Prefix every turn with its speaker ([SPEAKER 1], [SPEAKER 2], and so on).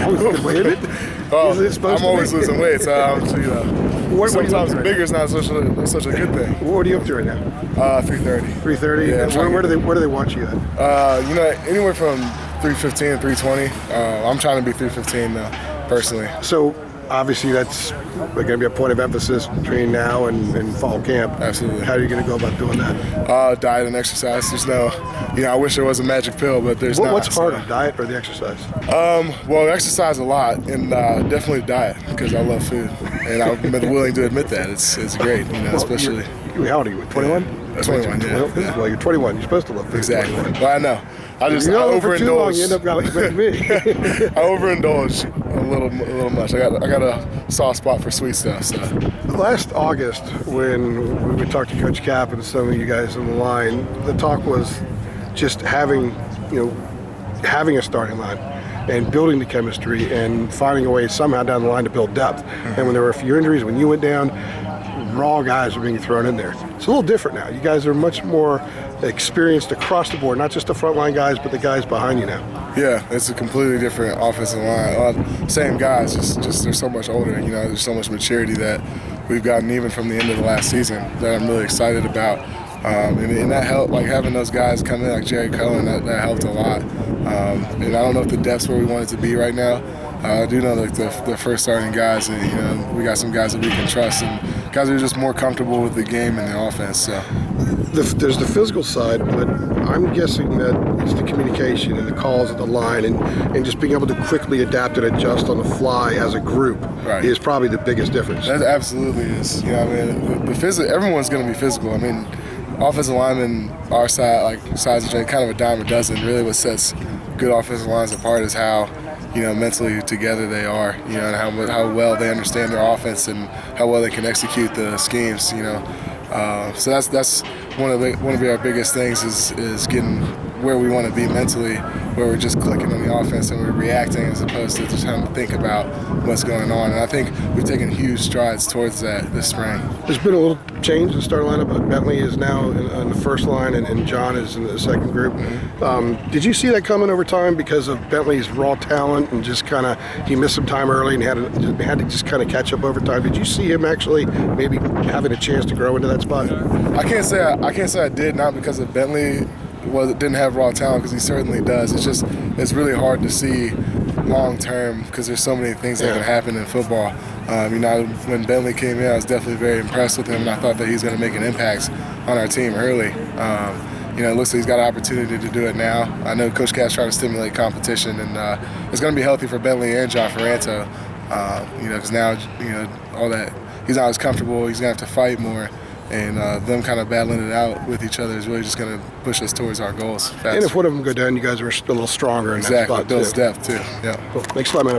[SPEAKER 1] Good weight, isn't it?
[SPEAKER 2] I'm always losing weight, so sometimes bigger is not such a good thing.
[SPEAKER 1] What are you up to right now?
[SPEAKER 2] 330.
[SPEAKER 1] 330.
[SPEAKER 2] Yeah,
[SPEAKER 1] where do they want you at?
[SPEAKER 2] Anywhere from 315 and 320. I'm trying to be 315 now, personally.
[SPEAKER 1] So obviously that's going to be a point of emphasis between now and fall camp.
[SPEAKER 2] Absolutely.
[SPEAKER 1] How are you going to go about doing that?
[SPEAKER 2] Diet and exercise. There's no, I wish there was a magic pill, but there's not.
[SPEAKER 1] What's harder, diet or the exercise?
[SPEAKER 2] Well, exercise a lot, and definitely diet, because I love food, and I'm willing to admit that. It's great, especially.
[SPEAKER 1] How old are you? 21?
[SPEAKER 2] 21, yeah.
[SPEAKER 1] Well, you're 21. You're supposed to love food.
[SPEAKER 2] Exactly. Well, I know. I overindulge.
[SPEAKER 1] For too long, you end up like me.
[SPEAKER 2] I overindulge a little much. I got a soft spot for sweet stuff. So.
[SPEAKER 1] Last August, when we talked to Coach Cap and some of you guys on the line, the talk was just having a starting line and building the chemistry and finding a way somehow down the line to build depth. Mm-hmm. And when there were a few injuries, when you went down, raw guys are being thrown in there. It's a little different now. You guys are much more experienced across the board, not just the frontline guys, but the guys behind you now.
[SPEAKER 2] Yeah, it's a completely different offensive line. Same guys, just they're so much older. There's so much maturity that we've gotten even from the end of the last season that I'm really excited about. And that helped, like having those guys come in like Jerry Cohen, that helped a lot. And I don't know if the depth's where we want it to be right now. I do know like the first starting guys, and we got some guys that we can trust, and guys that are just more comfortable with the game and the offense. So
[SPEAKER 1] there's the physical side, but I'm guessing that it's the communication and the calls at the line, and just being able to quickly adapt and adjust on the fly as a group is probably the biggest difference.
[SPEAKER 2] That absolutely is. The physical. Everyone's going to be physical. Offensive linemen, our side, size of kind of a dime a dozen. Really, what sets good offensive lines apart is how mentally together they are, and how well they understand their offense and how well they can execute the schemes, So that's one of our biggest things is getting where we want to be mentally, where we're just clicking on the offense and we're reacting as opposed to just having to think about what's going on. And I think we've taken huge strides towards that this spring.
[SPEAKER 1] There's been a little change in the start lineup. Bentley is now on the first line and John is in the second group. Mm-hmm. Did you see that coming over time because of Bentley's raw talent and just kind of he missed some time early and had to just kind of catch up over time? Did you see him actually maybe having a chance to grow into that spot?
[SPEAKER 2] I can't say I did, not because of Bentley. Didn't have raw talent, because he certainly does. It's really hard to see long term because there's so many things that can happen in football. When Bentley came in, I was definitely very impressed with him, and I thought that he's going to make an impact on our team early. It looks like he's got an opportunity to do it now. I know Coach Cat's trying to stimulate competition, and it's going to be healthy for Bentley and John Ferranto. Because now all that he's not as comfortable. He's going to have to fight more. And them kind of battling it out with each other is really just going to push us towards our goals faster.
[SPEAKER 1] And if one of them go down, you guys are a little stronger in that spot,
[SPEAKER 2] exactly, builds depth too. Yeah.
[SPEAKER 1] Cool. Thanks a lot, man.